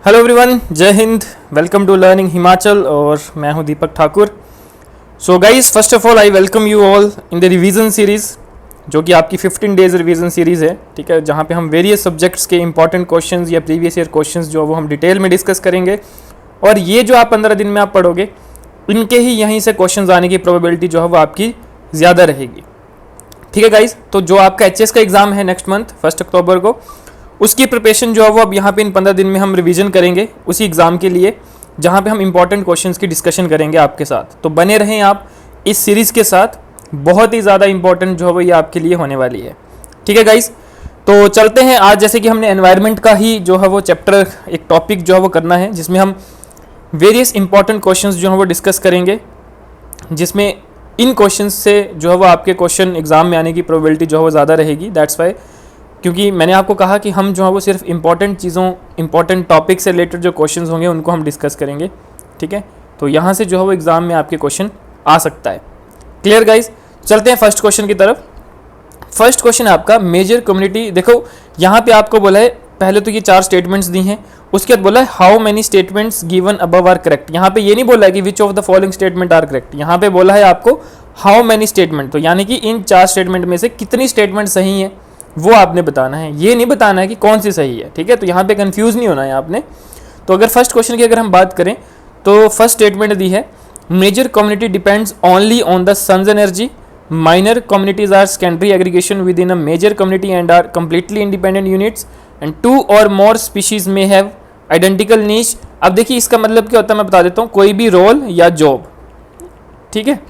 Hello everyone, जय हिंद। Welcome to learning Himachal और मैं हूं Deepak Thakur. So guys, first of all I welcome you all in the revision series, जो कि आपकी 15 डेज रिवीजन सीरीज़ है। ठीक है, जहां पे हम वेरियस सब्जेक्ट्स के इंपॉर्टेंट क्वेश्चंस या प्रीवियस ईयर क्वेश्चंस जो वो हम डिटेल में डिस्कस करेंगे। और ये जो आप 15 दिन में आप पढ़ोगे, इनके ही यहीं से क्वेश्चन आने की प्रोबेबिलिटी जो है वो आपकी ज़्यादा रहेगी। ठीक है गाइज, तो जो आपका एचएस का एग्ज़ाम है नेक्स्ट मंथ 1 अक्टूबर को, उसकी प्रिपरेशन जो है वो अब यहाँ पे इन 15 दिन में हम रिवीजन करेंगे उसी एग्ज़ाम के लिए, जहाँ पे हम इंपॉर्टेंट क्वेश्चंस की डिस्कशन करेंगे आपके साथ। तो बने रहें आप इस सीरीज़ के साथ, बहुत ही ज़्यादा इंपॉर्टेंट जो है वो ये आपके लिए होने वाली है। ठीक है गाइज, तो चलते हैं। आज जैसे कि हमने एनवायरनमेंट का ही जो है वो चैप्टर, एक टॉपिक जो है वो करना है, जिसमें हम वेरियस इंपॉर्टेंट क्वेश्चंस जो है वो डिस्कस करेंगे, जिसमें इन क्वेश्चंस से जो है वो आपके क्वेश्चन एग्ज़ाम में आने की प्रोबेबिलिटी जो है वो ज़्यादा रहेगी। दैट्स वाई, क्योंकि मैंने आपको कहा कि हम जो है वो सिर्फ इंपॉर्टेंट चीज़ों, इंपॉर्टेंट टॉपिक से रिलेटेड जो क्वेश्चंस होंगे उनको हम डिस्कस करेंगे। ठीक है, तो यहाँ से जो है वो एग्ज़ाम में आपके क्वेश्चन आ सकता है। क्लियर गाइज, चलते हैं फर्स्ट क्वेश्चन की तरफ। फर्स्ट क्वेश्चन आपका मेजर कम्युनिटी। देखो यहाँ पे आपको बोला है, पहले तो ये 4 स्टेटमेंट्स दी हैं, उसके बाद बोला है how many statements given above are correct. यहाँ पे ये नहीं बोला है कि which of the following statement are correct, यहाँ पे बोला है आपको हाउ मेनी स्टेटमेंट। तो यानी कि इन 4 स्टेटमेंट में से कितनी स्टेटमेंट सही है वो आपने बताना है, ये नहीं बताना है कि कौन सी सही है। ठीक है, तो यहाँ पे कंफ्यूज नहीं होना है आपने। तो अगर फर्स्ट क्वेश्चन की अगर हम बात करें तो फर्स्ट स्टेटमेंट दी है major community depends only on the sun's energy, minor communities are secondary aggregation within a major community and are completely independent units and 2 और मोर स्पीशीज में हैव आइडेंटिकल नीच। अब देखिए इसका मतलब क्या होता है, मैं बता देता हूँ। कोई भी रोल या जॉब, ठीक है।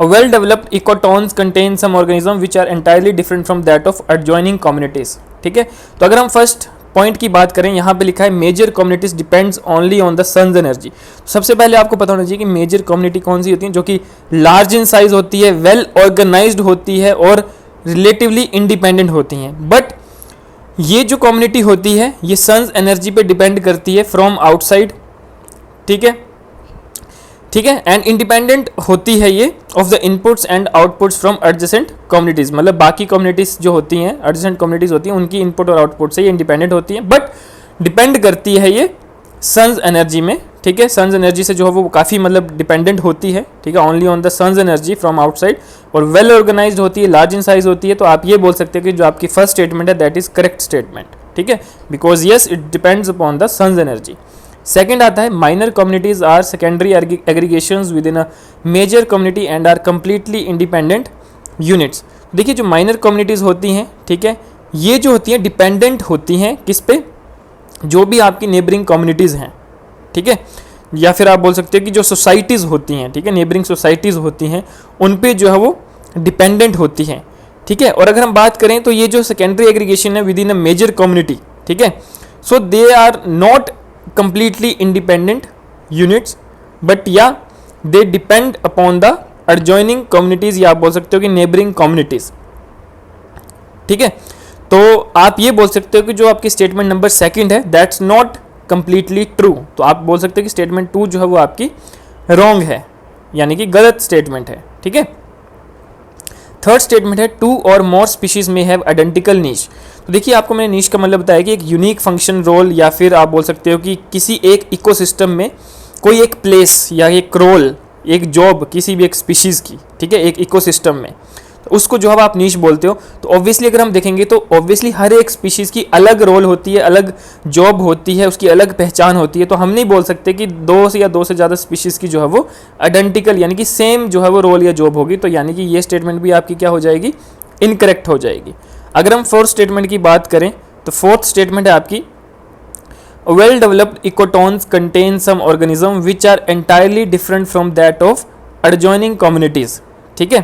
Well developed ecotones contain some organism which are entirely different from that of adjoining communities. ठीक है, तो अगर हम फर्स्ट पॉइंट की बात करें, यहाँ पे लिखा है major communities depends only on the sun's energy. सबसे पहले आपको पता होना चाहिए कि मेजर कम्युनिटी कौन सी होती है, जो कि लार्ज इन साइज होती है, वेल ऑर्गेनाइज्ड होती है और रिलेटिवली इंडिपेंडेंट होती हैं। बट ये जो कम्युनिटी होती है ये सन्स एनर्जी पे डिपेंड करती है फ्रॉम आउटसाइड। ठीक है, ठीक है, एंड इंडिपेंडेंट होती है ये of the inputs and outputs from adjacent communities. मतलब बाकी कम्युनिटीज जो होती हैं, एडजेसेंट कम्युनिटीज होती हैं, उनकी इनपुट और आउटपुट से ये इंडिपेंडेंट होती हैं, बट डिपेंड करती है ये सन्स एनर्जी में। ठीक है, सन्स एनर्जी से जो है वो काफ़ी मतलब डिपेंडेंट होती है। ठीक है, only on the sun's energy from outside, और वेल ऑर्गेनाइज्ड होती है, लार्ज इन साइज होती है। तो आप ये बोल सकते हैं कि जो आपकी फर्स्ट स्टेटमेंट है दैट इज करेक्ट स्टेटमेंट। ठीक है, because yes it depends upon the sun's energy. Second आता है minor communities are secondary aggregations within a major community and are completely independent units. देखिए जो माइनर कम्युनिटीज़ होती हैं, ठीक है, ये जो होती हैं डिपेंडेंट होती हैं किस पे, जो भी आपकी नेबरिंग कम्युनिटीज़ हैं। ठीक है, या फिर आप बोल सकते हो कि जो सोसाइटीज़ होती हैं, ठीक है, नेबरिंग सोसाइटीज़ होती हैं, उन पे जो है वो डिपेंडेंट होती हैं। ठीक है, और अगर हम बात करें तो ये जो सेकेंडरी एग्रीगेशन है within a major community, ठीक है, so they are not completely independent units but yeah they depend upon the adjoining communities, या आप बोल सकते हो कि neighboring communities। ठीक है, तो आप ये बोल सकते हो कि जो आपकी स्टेटमेंट नंबर सेकंड है दैट्स नॉट कंप्लीटली ट्रू। तो आप बोल सकते हो कि स्टेटमेंट 2 जो है वो आपकी रॉन्ग है, यानी कि गलत स्टेटमेंट है। ठीक है, थर्ड स्टेटमेंट है 2 और मोर स्पीशीज में हैव आइडेंटिकल नीच। तो देखिए आपको मैंने नीच का मतलब बताया कि एक यूनिक फंक्शन रोल, या फिर आप बोल सकते हो कि किसी एक इकोसिस्टम में कोई एक प्लेस या एक रोल, एक जॉब किसी भी एक स्पीशीज़ की, ठीक है, एक इकोसिस्टम में, तो उसको जो है आप नीच बोलते हो। तो ऑब्वियसली अगर हम देखेंगे तो ऑब्वियसली हर एक स्पीशीज़ की अलग रोल होती है, अलग जॉब होती है, उसकी अलग पहचान होती है। तो हम नहीं बोल सकते कि 2 से या 2 से ज़्यादा स्पीशीज़ की जो है वो आइडेंटिकल यानी कि सेम जो है वो रोल या जॉब होगी। तो यानी कि ये स्टेटमेंट भी आपकी क्या हो जाएगी, इनकरेक्ट हो जाएगी। अगर हम फोर्थ स्टेटमेंट की बात करें तो फोर्थ स्टेटमेंट है आपकी well developed ecotones contain some organism which are entirely different from that of adjoining communities. ठीक है,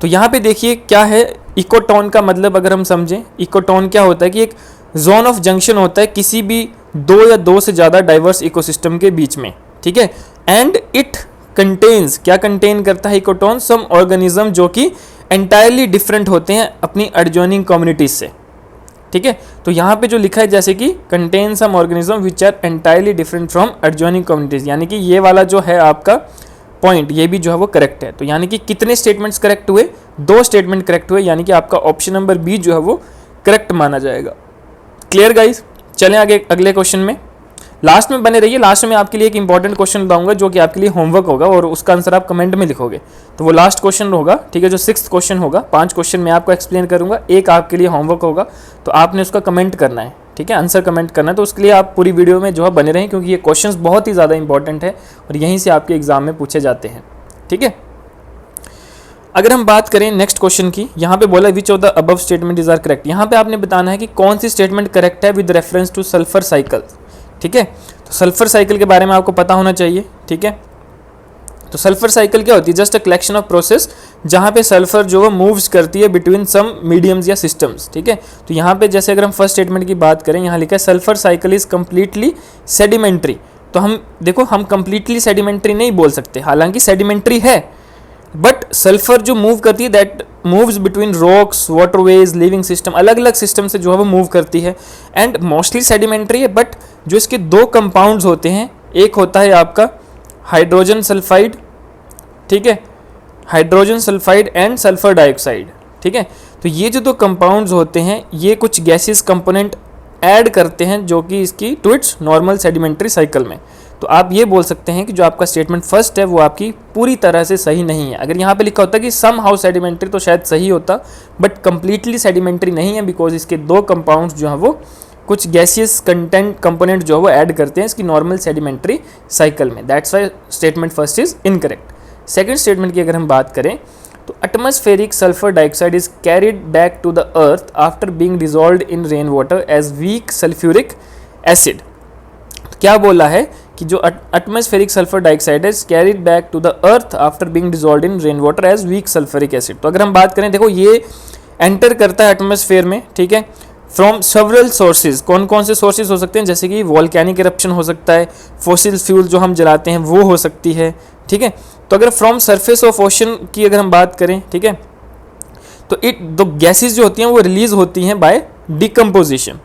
तो यहाँ पे देखिए क्या है इकोटॉन का मतलब, अगर हम समझें इकोटॉन क्या होता है कि एक जोन ऑफ जंक्शन होता है किसी भी 2 या 2 से ज़्यादा डाइवर्स इकोसिस्टम के बीच में। ठीक है, एंड इट कंटेन्स, क्या कंटेन करता है इकोटॉन, सम ऑर्गेनिज्म जो कि एंटायरली डिफरेंट होते हैं अपनी एडजॉइनिंग कम्युनिटीज से। ठीक है, तो यहाँ पे जो लिखा है जैसे कि contain some organism which are entirely different from adjoining communities, यानी कि ये वाला जो है आपका पॉइंट, ये भी जो है वो करेक्ट है। तो यानी कि कितने स्टेटमेंट्स करेक्ट हुए, 2 स्टेटमेंट करेक्ट हुए, यानी कि आपका ऑप्शन नंबर बी जो है वो करेक्ट माना जाएगा। क्लियर गाइज, चलें आगे अगले क्वेश्चन में, लास्ट में बने रहिए, लास्ट में आपके लिए एक इंपॉर्टेंट क्वेश्चन बताऊंगा जो कि आपके लिए होमवर्क होगा और उसका आंसर आप कमेंट में लिखोगे, तो वो लास्ट क्वेश्चन होगा, ठीक है, जो 6th क्वेश्चन होगा। 5 क्वेश्चन मैं आपको एक्सप्लेन करूंगा, एक आपके लिए होमवर्क होगा, तो आपने उसका कमेंट करना है, ठीक है, आंसर कमेंट करना है। तो उसके लिए आप पूरी वीडियो में जो है बने रहें, क्योंकि ये क्वेश्चंस बहुत ही ज़्यादा इंपॉर्टेंट है और यहीं से आपके एग्जाम में पूछे जाते हैं, ठीक है। अगर हम बात करें नेक्स्ट क्वेश्चन की, यहाँ पे बोला which of the above statement is are correct. यहाँ पे आपने बताना है कि कौन सी स्टेटमेंट करेक्ट है with reference to sulphur cycle, ठीक है। तो सल्फर साइकिल के बारे में आपको पता होना चाहिए, ठीक है। तो सल्फर साइकिल क्या होती है, just a collection of process जहाँ पे सल्फर जो है मूव्स करती है बिटवीन सम मीडियम्स या सिस्टम्स, ठीक है। तो यहाँ पे जैसे अगर हम फर्स्ट स्टेटमेंट की बात करें, यहाँ लिखा है sulphur cycle is completely sedimentary. तो हम देखो, हम कम्प्लीटली सेडिमेंट्री नहीं बोल सकते, हालांकि सेडिमेंट्री है, बट सल्फर जो मूव करती है that moves between rocks, waterways, living system, अलग अलग सिस्टम से जो है वो मूव करती है एंड मोस्टली सेडिमेंट्री है। बट जो इसके दो कंपाउंड्स होते हैं, एक होता है आपका हाइड्रोजन सल्फाइड, ठीक है, hydrogen sulphide and sulphur dioxide, ठीक है। तो ये जो दो कंपाउंड्स होते हैं ये कुछ गैसेस कंपोनेंट ऐड करते हैं जो कि इसकी to its normal sedimentary cycle में। तो आप ये बोल सकते हैं कि जो आपका स्टेटमेंट फर्स्ट है वो आपकी पूरी तरह से सही नहीं है। अगर यहाँ पे लिखा होता कि सम हाउ सेडिमेंट्री तो शायद सही होता, बट कंप्लीटली सेडिमेंट्री नहीं है, बिकॉज इसके दो कंपाउंड्स जो हैं वो कुछ गैसियस कंपोनेंट जो है वो ऐड करते हैं इसकी नॉर्मल सेडिमेंट्री साइकिल में। That's why statement first is incorrect. Second statement की अगर हम बात करें तो atmospheric sulphur dioxide is carried back to the earth after being dissolved in rain water as weak sulphuric acid. क्या बोला है कि जो atmospheric sulphur dioxide is carried back to the earth after being dissolved in rain water as weak sulphuric acid. तो अगर हम बात करें, देखो ये एंटर करता है एटमॉस्फेयर में, ठीक है, फ्रॉम सेवरल सोर्सेज। कौन कौन से सोर्सेज हो सकते हैं, जैसे कि वॉल्केनिक इरप्शन हो सकता है, फॉसिल फ्यूल जो हम जलाते हैं वो हो सकती है, ठीक है। तो अगर फ्रॉम सरफेस ऑफ ओशन की अगर हम बात करें, ठीक है, तो दो गैसेस जो होती हैं वो रिलीज होती हैं बाय डिकम्पोजिशन,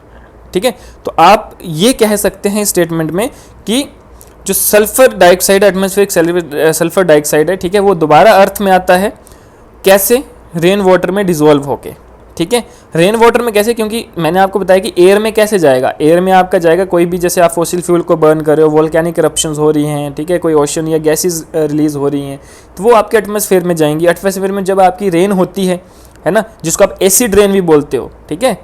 ठीक है। तो आप ये कह सकते हैं स्टेटमेंट में कि जो sulphur dioxide, atmospheric sulphur dioxide है, ठीक है, वो दोबारा अर्थ में आता है, कैसे, रेन वाटर में डिसॉल्व होके, ठीक है। रेन वाटर में कैसे, क्योंकि मैंने आपको बताया कि एयर में कैसे जाएगा, एयर में आपका जाएगा कोई भी, जैसे आप फॉसिल फ्यूल को बर्न कर रहे हो, वोल्केनिक इरप्शंस हो रही हैं, ठीक है, कोई ओशन या गैसेस रिलीज हो रही हैं, तो वो आपके एटमॉस्फेयर में जाएंगी। एटमॉस्फेयर में जब आपकी रेन होती है ना, जिसको आप एसिड रेन भी बोलते हो, ठीक है,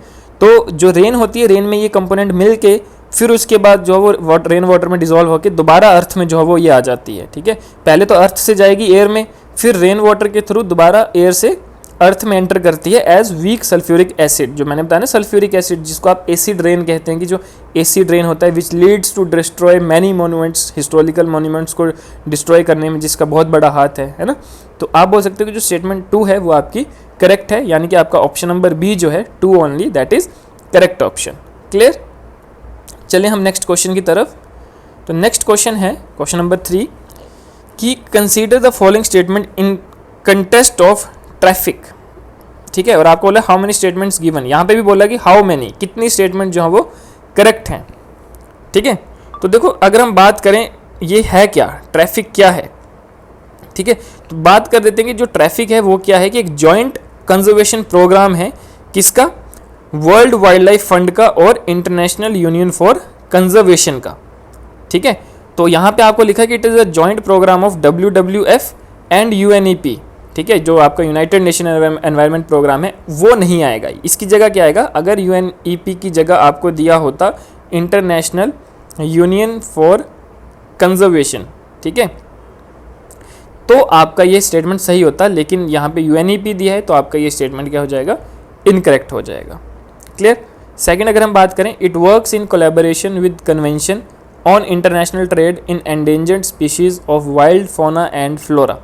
तो जो रेन होती है, रेन में ये कंपोनेंट मिल के फिर उसके बाद जो है वो रेन वाटर में डिसॉल्व होकर दोबारा अर्थ में जो है वो ये आ जाती है, ठीक है। पहले तो अर्थ से जाएगी एयर में, फिर रेन वाटर के थ्रू दोबारा एयर से अर्थ में एंटर करती है एज वीक सल्फ्यूरिक एसिड, जो मैंने बताया ना सल्फ्यूरिक एसिड, जिसको आप एसिड रेन कहते हैं, कि जो एसिड रेन होता है which leads to destroy many monuments, historical monuments को डिस्ट्रॉय करने में जिसका बहुत बड़ा हाथ है ना। तो आप बोल सकते हो कि जो स्टेटमेंट 2 है वो आपकी करेक्ट है, यानी कि आपका ऑप्शन नंबर बी जो है 2 only, that is correct option. Clear. चलिए हम नेक्स्ट क्वेश्चन की तरफ। तो नेक्स्ट क्वेश्चन है क्वेश्चन नंबर 3 कि consider the following statement in contest of traffic, ठीक है, और आपको बोला हाउ मेनी स्टेटमेंट्स गिवन, यहाँ पे भी बोला कि हाउ मेनी, कितनी स्टेटमेंट जो है वो करेक्ट हैं, ठीक है। तो देखो अगर हम बात करें ये है क्या, ट्रैफिक क्या है, ठीक है, तो बात कर देते हैं कि जो ट्रैफिक है वो क्या है, कि एक जॉइंट कंजर्वेशन प्रोग्राम है, किसका, वर्ल्ड वाइल्ड लाइफ फंड का और इंटरनेशनल यूनियन फॉर कंजर्वेशन का, ठीक है। तो यहाँ पे आपको लिखा है कि it is a joint programme of WWF and UNEP, ठीक है, जो आपका यूनाइटेड नेशन एनवायरनमेंट प्रोग्राम है वो नहीं आएगा, इसकी जगह क्या आएगा, अगर UNEP की जगह आपको दिया होता इंटरनेशनल यूनियन फॉर कंजर्वेशन, ठीक है, तो आपका ये स्टेटमेंट सही होता, लेकिन यहाँ पे UNEP दिया है तो आपका ये स्टेटमेंट क्या हो जाएगा, इनकरेक्ट हो जाएगा। क्लियर। सेकंड अगर हम बात करें, it works in collaboration with convention on international trade in endangered species of wild fauna and flora,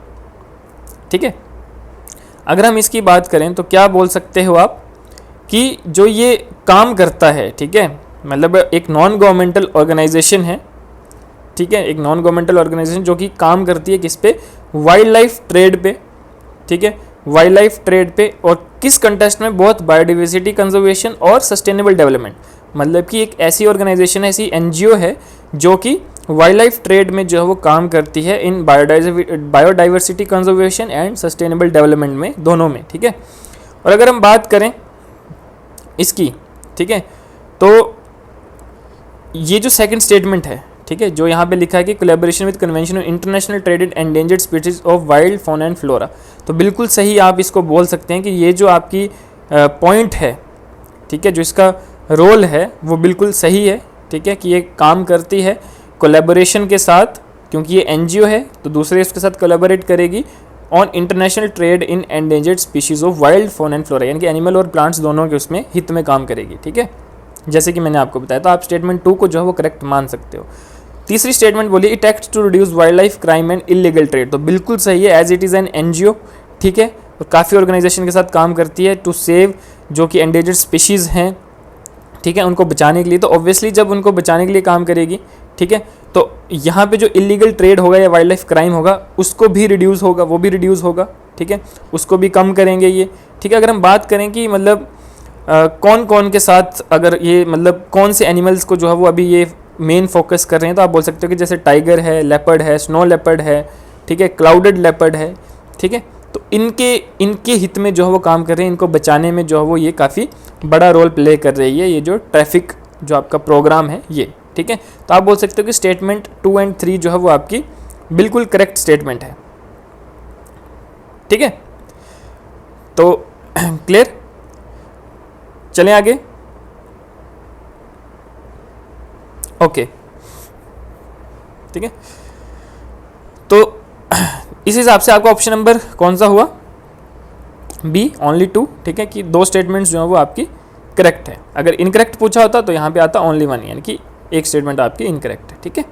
ठीक है। अगर हम इसकी बात करें तो क्या बोल सकते हो आप कि जो ये काम करता है, ठीक है, मतलब एक नॉन गवर्नमेंटल ऑर्गेनाइजेशन है, ठीक है, एक नॉन गवर्नमेंटल ऑर्गेनाइजेशन जो कि काम करती है किस पे, वाइल्ड लाइफ ट्रेड पे, ठीक है, वाइल्ड लाइफ ट्रेड पे, और किस कंटेस्ट में, बहुत बायोडाइवर्सिटी कंजर्वेशन और सस्टेनेबल डेवलपमेंट, मतलब कि एक ऐसी ऑर्गेनाइजेशन है, ऐसी NGO है जो कि वाइल्ड लाइफ ट्रेड में जो है वो काम करती है in biodiversity conservation and sustainable development में, दोनों में, ठीक है। और अगर हम बात करें इसकी, ठीक है, तो ये जो सेकंड स्टेटमेंट है, ठीक है, जो यहाँ पे लिखा है कि collaboration with convention of international traded endangered species of wild fauna and flora, तो बिल्कुल सही आप इसको बोल सकते हैं कि ये जो आपकी पॉइंट है, ठीक है, जो इसका रोल है वो बिल्कुल सही है, ठीक है, कि ये काम करती है कोलैबोरेशन के साथ, क्योंकि ये एनजीओ है तो दूसरे इसके साथ कोलैबोरेट करेगी on international trade in endangered species of wild fauna and flora, यानी कि एनिमल और प्लांट्स दोनों के उसमें हित में काम करेगी, ठीक है, जैसे कि मैंने आपको बताया। तो आप स्टेटमेंट 2 को जो है वो करेक्ट मान सकते हो। तीसरी स्टेटमेंट बोली it acts to reduce wild life crime and illegal trade, तो बिल्कुल सही है, as it is an NGO, ठीक है, और काफ़ी ऑर्गेनाइजेशन के साथ काम करती है टू सेव जो कि एंडेंजर्ड स्पीशीज़ हैं, ठीक है, उनको बचाने के लिए। तो ऑब्वियसली जब उनको बचाने के लिए काम करेगी, ठीक है, तो यहाँ पे जो इलीगल ट्रेड होगा या वाइल्ड लाइफ क्राइम होगा उसको भी रिड्यूस होगा, वो भी रिड्यूस होगा, ठीक है, उसको भी कम करेंगे ये, ठीक है। अगर हम बात करें कि मतलब कौन कौन के साथ, अगर ये मतलब कौन से एनिमल्स को जो है वो अभी ये मेन फोकस कर रहे हैं, तो आप बोल सकते हो कि जैसे टाइगर है, लेपर्ड है, स्नो लेपर्ड है, ठीक है, क्लाउडेड लेपर्ड है, ठीक है, तो इनके हित में जो है वो काम कर रहे हैं, इनको बचाने में जो है वो ये काफ़ी बड़ा रोल प्ले कर रही है, ये जो ट्रैफिक जो आपका प्रोग्राम है ये, ठीक है। तो आप बोल सकते हो कि स्टेटमेंट 2 एंड 3 जो है वो आपकी बिल्कुल करेक्ट स्टेटमेंट है, ठीक है। तो क्लियर, चलें आगे। ओके, ठीक है, तो इस हिसाब से आपका ऑप्शन नंबर कौन सा हुआ, बी, ओनली 2, ठीक है, कि 2 स्टेटमेंट्स जो है वो आपकी करेक्ट है। अगर इनकरेक्ट पूछा होता तो यहाँ पे आता ओनली 1, यानी कि एक स्टेटमेंट आपकी इनकरेक्ट है, ठीक है।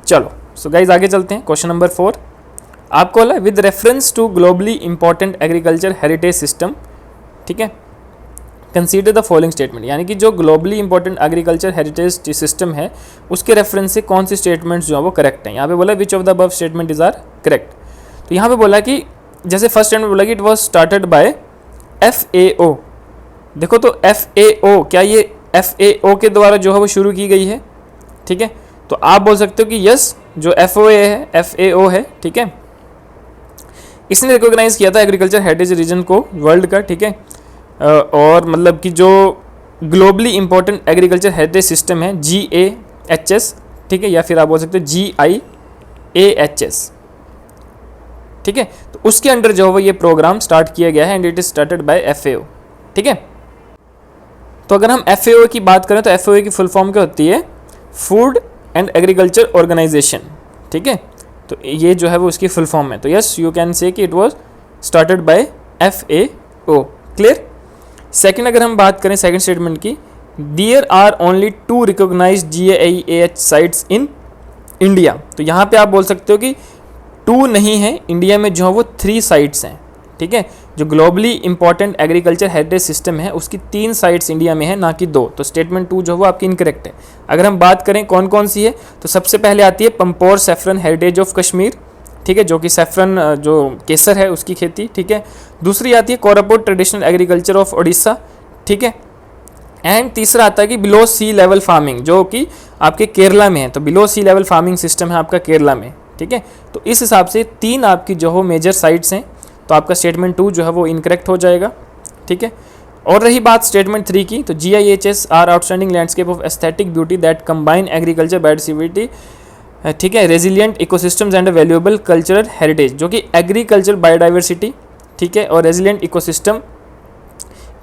चलो सो गाइज आगे चलते हैं। क्वेश्चन नंबर 4 आपको बोला with reference to globally important agriculture heritage system, ठीक है, कंसीडर द फॉलोइंग स्टेटमेंट, यानी कि जो globally important agriculture heritage system है उसके रेफरेंस से कौन सी स्टेटमेंट्स जो है वो करेक्ट है। यहाँ पे बोला which of the above statement is are correct, तो यहाँ पे बोला कि जैसे फर्स्ट स्टेटमेंट बोला कि it was started by FAO, देखो तो FAO, क्या ये FAO के द्वारा जो है वो शुरू की गई है, ठीक है, तो आप बोल सकते हो कि यस, जो FAO है, ठीक है, इसने रिकॉग्नाइज किया था एग्रीकल्चर हेरिटेज रीजन को वर्ल्ड का, ठीक है, और मतलब कि जो globally important agriculture heritage system है GAHS, ठीक है, या फिर आप बोल सकते हो GIAHS, ठीक है, तो उसके अंडर जो है वो ये प्रोग्राम स्टार्ट किया गया है and it is started by FAO, ठीक है। तो अगर हम FAO की बात करें तो FAO की फुल फॉर्म क्या होती है, फूड एंड एग्रीकल्चर ऑर्गेनाइजेशन, ठीक है, तो ये जो है वो उसकी फुल फॉर्म है। तो yes you can say that it was started by FAO, clear. Second अगर हम बात करें सेकंड स्टेटमेंट की, there are only 2 recognised GAIAH sites in India, तो यहाँ पे आप बोल सकते हो कि 2 नहीं है, इंडिया में जो है वो 3 साइट्स हैं, ठीक है, जो globally important agriculture heritage system है उसकी 3 साइट्स इंडिया में है, ना कि 2, तो स्टेटमेंट 2 जो है वो आपकी इनकरेक्ट है। अगर हम बात करें कौन कौन सी है, तो सबसे पहले आती है Pampore saffron heritage of Kashmir, ठीक है, जो कि सैफरन जो केसर है उसकी खेती, ठीक है। दूसरी आती है Koraput traditional agriculture of Odisha, ठीक है, एंड तीसरा आता है कि बिलो सी लेवल फार्मिंग, जो कि आपके केरला में है, तो बिलो सी लेवल फार्मिंग सिस्टम है आपका केरला में, ठीक है। तो इस हिसाब से 3 आपकी जो हो मेजर साइट्स हैं, तो आपका स्टेटमेंट 2 जो है वो इनकरेक्ट हो जाएगा, ठीक है। और रही बात स्टेटमेंट 3 की, तो GIHS are outstanding landscape of aesthetic beauty that combine agriculture biodiversity, ठीक है, resilient ecosystems and valuable cultural heritage, जो कि एग्रीकल्चर बायोडाइवर्सिटी, ठीक है, और रेजिलियंट इकोसिस्टम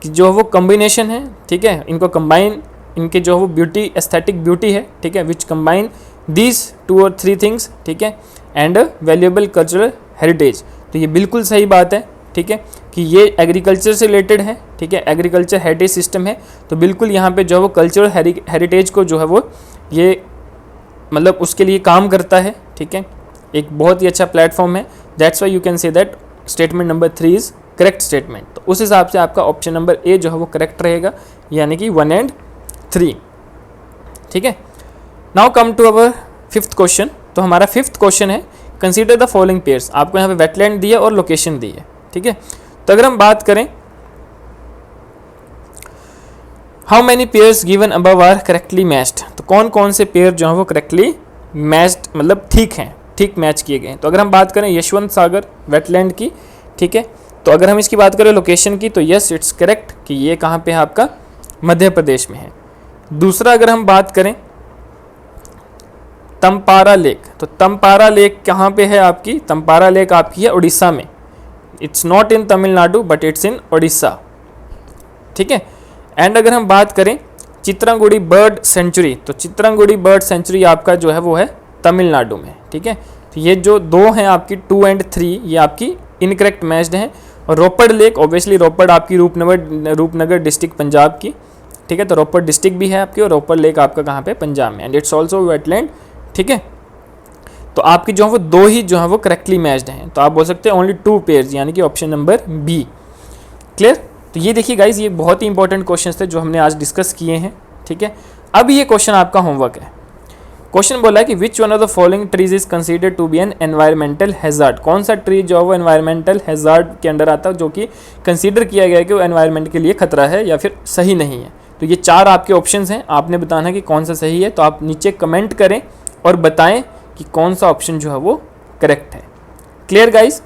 की जो वो कम्बिनेशन है, ठीक है, इनको कंबाइन, इनके जो वो ब्यूटी एस्थेटिक ब्यूटी है, ठीक है, विच कंबाइन दीज 2 और 3 थिंग्स, ठीक है, एंड वैल्यूएबल कल्चरल हेरिटेज। तो ये बिल्कुल सही बात है, ठीक है, कि ये एग्रीकल्चर से रिलेटेड है, ठीक है, एग्रीकल्चर हेरिटेज सिस्टम है, तो बिल्कुल यहाँ पे जो है वो कल्चरल हेरिटेज को जो है वो ये मतलब उसके लिए काम करता है, ठीक है, एक बहुत ही अच्छा प्लेटफॉर्म है, that's why you can say that statement number 3 is correct statement. तो उस हिसाब से आपका ऑप्शन नंबर ए जो है वो करेक्ट रहेगा, यानी कि 1 and 3, ठीक है। Now come to our 5th question, तो हमारा 5th क्वेश्चन है कंसीडर द फॉलोइंग पेयर्स, आपको यहाँ पे वेटलैंड दी है और लोकेशन दी है, ठीक है। तो अगर हम बात करें how many pairs given above are correctly matched, तो कौन कौन से पेयर जो है वो करेक्टली मैच्ड मतलब ठीक हैं, ठीक मैच किए गए हैं। तो अगर हम बात करें यशवंत सागर वेटलैंड की, ठीक है, तो अगर हम इसकी बात करें लोकेशन की, तो यस इट्स करेक्ट कि ये कहाँ पे है, आपका मध्य प्रदेश में है। दूसरा अगर हम बात करें तम्पारा लेक। तो तम्पारा लेक कहाँ पे है आपकी? तम्पारा लेक आपकी है उड़ीसा में। It's not in Tamil Nadu but it's in Orissa, ठीक है। एंड अगर हम बात करें चित्रंगुड़ी बर्ड सेंचुरी, तो चित्रंगुड़ी बर्ड सेंचुरी आपका जो है वो है तमिलनाडु में, ठीक है। तो ये जो दो हैं आपकी 2 और 3 ये आपकी इनकरेक्ट मैच्ड हैं। और रोपड़ लेक, ऑब्वियसली रोपड़ आपकी रूपनगर डिस्ट्रिक्ट पंजाब की, ठीक है। तो रोपड़ डिस्ट्रिक्ट भी है आपकी और रोपड़ लेक आपका कहाँ पे? पंजाब में। एंड इट्स ऑल्सो वेटलैंड, ठीक है। तो आपकी जो है वो दो ही जो है वो करेक्टली मैच्ड हैं। तो आप बोल सकते हैं ओनली 2 पेयर्स, यानी कि ऑप्शन नंबर बी। क्लियर? तो ये देखिए गाइज, ये बहुत ही इंपॉर्टेंट क्वेश्चन थे जो हमने आज डिस्कस किए हैं, ठीक है। अब ये क्वेश्चन आपका होमवर्क है। क्वेश्चन बोला है कि which one of the following trees is considered to be an environmental hazard. कौन सा ट्री जो है वो एनवायरमेंटल हैजार्ड के अंडर आता है, जो कि कंसीडर किया गया है कि वो एनवायरमेंट के लिए खतरा है या फिर सही नहीं है। तो ये 4 आपके ऑप्शंस हैं, आपने बताना है कि कौन सा सही है। तो आप नीचे कमेंट करें और बताएं कि कौन सा ऑप्शन जो है वो करेक्ट है। Clear guys?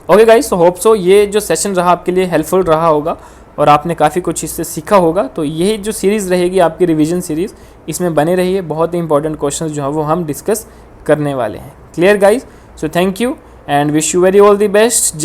Okay guys, so hope so ये जो सेशन रहा आपके लिए हेल्पफुल रहा होगा और आपने काफ़ी कुछ इससे सीखा होगा। तो यही जो सीरीज़ रहेगी आपकी रिवीजन सीरीज़, इसमें बने रहिए। बहुत ही इंपॉर्टेंट क्वेश्चंस जो है वो हम डिस्कस करने वाले हैं। Clear guys? So thank you and wish you very all the best.